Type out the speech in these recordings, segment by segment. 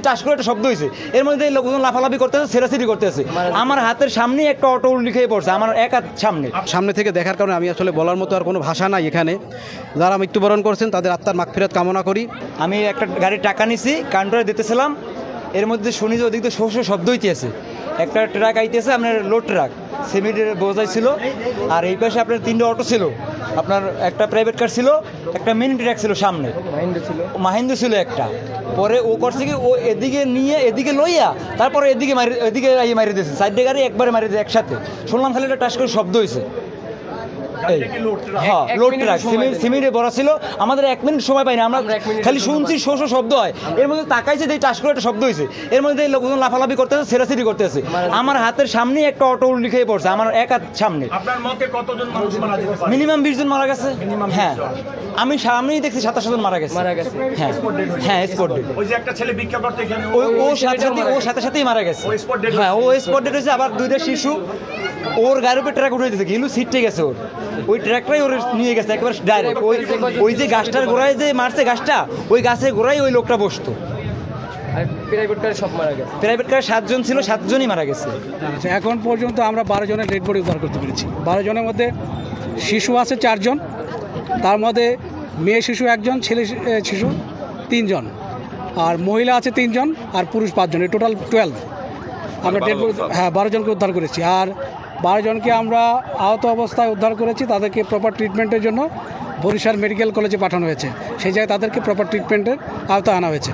টাস করে একটা শব্দ হয়েছে, এর মধ্যে লোকজন লাফালাফি করতেছে, ছেড়াছিড়ি করতেছে। আমার হাতের সামনেই একটা অটো উল্টে পড়ছে, আমার এক হাত সামনে থেকে দেখার কারণে আমি আসলে বলার মতো আর কোনো ভাষা নাই। এখানে যারা মৃত্যুবরণ করছেন তাদের আত্মার মাগফিরাত কামনা করি। আমি একটা গাড়ির টাকা নিছি, কাউন্টারে দিতেছিলাম, এর মধ্যে শুনি যে ওদিক থেকে শব্দ হইতেছে। একটা ট্রাক আইতেছে, আপনার লোড ট্রাক সিমেন্টের বোঝাই ছিল, আর এই পাশে আপনার 3টে অটো ছিল, আপনার একটা প্রাইভেট কার ছিল, একটা মিনি ট্রাক ছিল, সামনে মাহিন্দ্র ছিল একটা। পরে ও করছে কি, ও এদিকে নিয়ে এদিকে লইয়া তারপরে এদিকে মারি দিয়েছে, সাইডে গাড়ি একবারে মারি দিয়েছে একসাথে। শুনলাম খালি একটা টাস করে শব্দ হয়েছে। হ্যাঁ, লোড ট্রাক সিমেন্টে ভরা ছিল। আমাদের 1 মিনিট সময় পাইনি, আমরা খালি শুনছি শব্দ হয়, এর মধ্যে তাকাইছে যে টাস করে একটা শব্দ হয়েছে, এর মধ্যে লোকজন লাফালাফি করতেছে, ছেড়াছিড়ি করতেছে। আমার হাতের সামনেই একটা অটো উল্টে পড়ছে, আমার এক হাত সামনে। মিনিমাম 20 জন মারা গেছে। হ্যাঁ, আমি সামনেই দেখছি 27 জন মারা গেছে। হ্যাঁ হ্যাঁ, স্পট ডেড। ও সাথে সাথেই মারা গেছে। হ্যাঁ, ও স্পট ডেড হয়েছে। আবার 2টা শিশু ওর গাড়ির উপরে ট্রাক উঠে দিয়েছে, কিন্তু সিটে গেছে ওর, ওই ট্রাকটাই ওর নিয়ে গেছে একেবারে ডাইরেক্ট। ওই যে গাছটার গোড়ায় যে মারছে গাছটা, ওই গাছের গোড়ায় ওই লোকটা বসতো। প্রাইভেট কারে 7 জন ছিল, 7 জনই মারা গেছে। এখন পর্যন্ত আমরা 12 জনের ডেড বডি উদ্ধার করতে পেরেছি। 12 জনের মধ্যে শিশু আছে 4 জন, তার মধ্যে মেয়ে শিশু 1 জন, ছেলে শিশু 3 জন, আর মহিলা আছে 3 জন, আর পুরুষ 5 জন, টোটাল 12 আমরা ডেড বডি। হ্যাঁ, 12 জনকে উদ্ধার করেছি। আর 12 জনকে আমরা আহত অবস্থায় উদ্ধার করেছি, তাদেরকে প্রপার ট্রিটমেন্টের জন্য বরিশাল মেডিকেল কলেজে পাঠানো হয়েছে। সেই জায়গায় তাদেরকে প্রপার ট্রিটমেন্টের আওতায় আনা হয়েছে।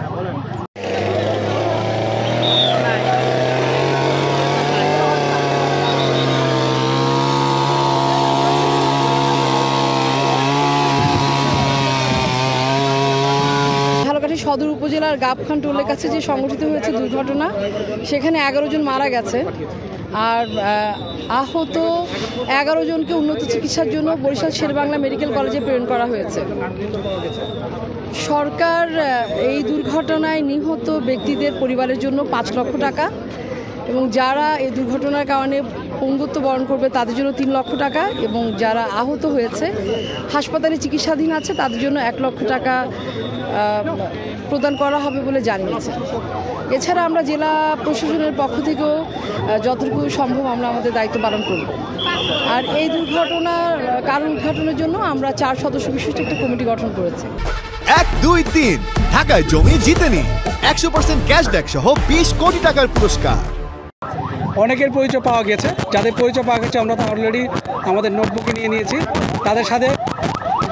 সদর উপজেলার গাবখান টোলের কাছে যে সংঘটিত হয়েছে দুর্ঘটনা, সেখানে 11 জন মারা গেছে, আর আহত 11 জনকে উন্নত চিকিৎসার জন্য বরিশাল শেরেবাংলা মেডিকেল কলেজে প্রেরণ করা হয়েছে। সরকার এই দুর্ঘটনায় নিহত ব্যক্তিদের পরিবারের জন্য 5 লক্ষ টাকা, এবং যারা এই দুর্ঘটনার কারণে পঙ্গুত্ব বরণ করবে তাদের জন্য 3 লক্ষ টাকা, এবং যারা আহত হয়েছে হাসপাতালে চিকিৎসাধীন আছে তাদের জন্য 1 লক্ষ টাকা প্রদান করা হবে বলে জানিয়েছে। এছাড়া আমরা জেলা প্রশাসনের পক্ষ থেকেও যতটুকু সম্ভব আমরা আমাদের দায়িত্ব পালন করব। আর এই দুর্ঘটনার কারণ উদ্ঘাটনের জন্য আমরা 4 সদস্য বিশিষ্ট একটা কমিটি গঠন করেছি। 1, 2, 3 ঢাকায় জমি জিতে নিন 100% ক্যাশব্যাক সহ 20 কোটি টাকার পুরস্কার। অনেকের পরিচয় পাওয়া গেছে, যাদের পরিচয় পাওয়া গেছে আমরা তো অলরেডি আমাদের নোটবুকে নিয়ে নিয়েছি। তাদের সাথে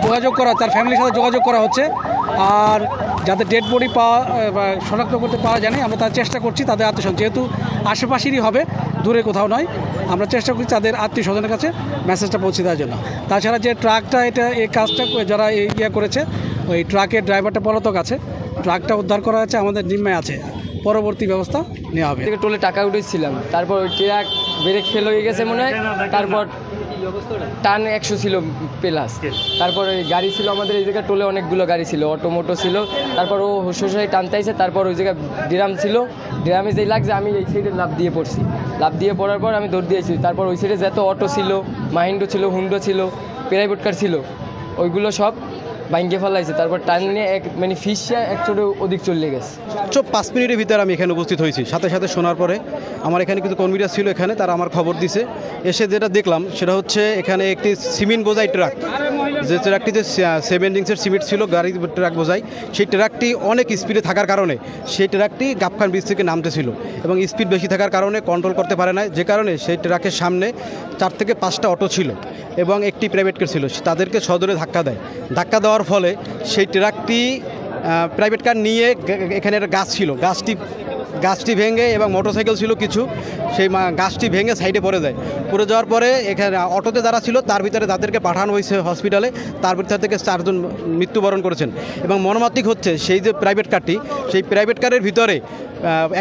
যোগাযোগ করা, তার ফ্যামিলির সাথে যোগাযোগ করা হচ্ছে। আর যাদের ডেড বডি শনাক্ত করতে পাওয়া যায়নি, আমরা তার চেষ্টা করছি তাদের আত্মীয়, যেহেতু আশেপাশেরই হবে, দূরে কোথাও নয়, আমরা চেষ্টা করছি তাদের আত্মীয় স্বজনের কাছে মেসেজটা পৌঁছে দেওয়ার জন্য। তাছাড়া যে ট্রাকটা এই কাজটা যারা করেছে, ওই ট্রাকের ড্রাইভারটা পলাতক আছে, ট্রাকটা উদ্ধার করা আছে, আমাদের জিম্মায় আছে, পরবর্তী ব্যবস্থা নেওয়া হবে। টোলে টাকা উঠেছিলাম, তারপর ওই ট্রাক ব্রেক ফেল হয়ে গেছে মনে হয়, তারপর টান 100 ছিল প্লাস। তারপর ওই গাড়ি ছিল আমাদের এই জায়গায় টোলে, অনেকগুলো গাড়ি ছিল, অটোমোটো ছিল। তারপর ও হুশোশাই টানতে আইছে, তারপর ওই জায়গায় ড্রাম ছিল, ড্রামে যেই লাগছে আমি এই সাইডে লাফ দিয়ে পড়ছি। লাফ দিয়ে পড়ার পর আমি দৌড় দিয়েছি। তারপর ওই সাইডে যত অটো ছিল, মাহিন্দ্র ছিল, হুন্ডো ছিল, প্রাইভেট কার ছিল, ওইগুলো সব ভাঙ্গে ফেলাইছে। তারপর টান নিয়ে মানে ফিসা একচোটে ওদিক চলে গেছে। 5 মিনিটের ভিতরে আমি এখানে উপস্থিত হয়েছি। সাথে সাথে শোনার পরে আমার এখানে কিছু কর্মীরা ছিল এখানে, তারা আমার খবর দিছে। এসে যেটা দেখলাম সেটা হচ্ছে এখানে একটি সিমেন্ট বোঝাই ট্রাক, যে ট্রাকটিতে 7 ইঞ্চের সিমেন্ট ছিল, গাড়ি ট্রাক বোঝাই, সেই ট্রাকটি অনেক স্পিডে থাকার কারণে সেই ট্রাকটি গাবখান ব্রিজ থেকে নামতেছিল, এবং স্পিড বেশি থাকার কারণে কন্ট্রোল করতে পারে না, যে কারণে সেই ট্রাকের সামনে 4 থেকে 5টা অটো ছিল এবং একটি প্রাইভেট কার ছিল, তাদেরকে সদরে ধাক্কা দেয়। ধাক্কা দেওয়ার ফলে সেই ট্রাকটি প্রাইভেট কার নিয়ে এখানে একটা গাছ ছিল, গাছটি ভেঙে, এবং মোটরসাইকেল ছিল কিছু, সেই গাছটি ভেঙে সাইডে পড়ে যায়। পড়ে যাওয়ার পরে এখানে অটোতে যারা ছিল তার ভিতরে যাদেরকে পাঠানো হয়েছে হসপিটালে, তার ভিতর থেকে 4 জন মৃত্যুবরণ করেছেন। এবং মর্মান্তিক হচ্ছে সেই যে প্রাইভেট কারটি, সেই প্রাইভেট কারের ভিতরে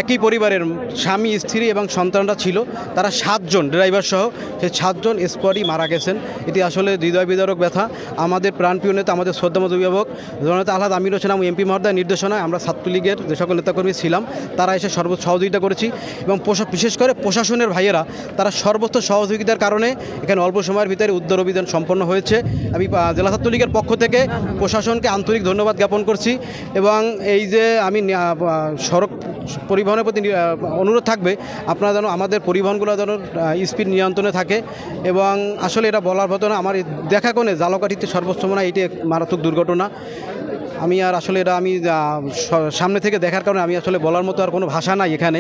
একই পরিবারের স্বামী, স্ত্রী এবং সন্তানরা ছিল, তারা 7 জন ড্রাইভার সহ, সেই 7 জন স্পটই মারা গেছেন। এটি আসলে হৃদয় বিদারক ব্যথা। আমাদের প্রাণপ্রিয় নেতা, আমাদের শ্রদ্ধামত অভিভাবক জননেতা আলহাজ আমির হোসেন এমপি মহোদয়ের নির্দেশনায় আমরা ছাত্রলীগের যে সকল নেতাকর্মী ছিলাম, তারা এসে সর্বোচ্চ সহযোগিতা করেছি এবং বিশেষ করে প্রশাসনের ভাইয়েরা তারা সর্বোচ্চ সহযোগিতার কারণে এখানে অল্প সময়ের ভিতরে উদ্ধার অভিযান সম্পন্ন হয়েছে। আমি জেলা ছাত্রলীগের পক্ষ থেকে প্রশাসনকে আন্তরিক ধন্যবাদ জ্ঞাপন করছি এবং এই যে আমি সড়ক পরিবহনের প্রতি অনুরোধ থাকবে আপনারা যেন আমাদের পরিবহনগুলো যেন স্পিড নিয়ন্ত্রণে থাকে এবং আসলে এটা বলার মতো না, আমার দেখা কোণে জালকাঠিতে সর্বোচ্চ মনে হয় এটি এক মারাত্মক দুর্ঘটনা। আমি আর আসলে এটা আমি সামনে থেকে দেখার কারণে আমি আসলে বলার মতো আর কোনো ভাষা নাই। এখানে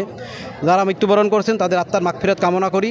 যারা মৃত্যুবরণ করছেন তাদের আত্মার মাগফিরাত কামনা করি।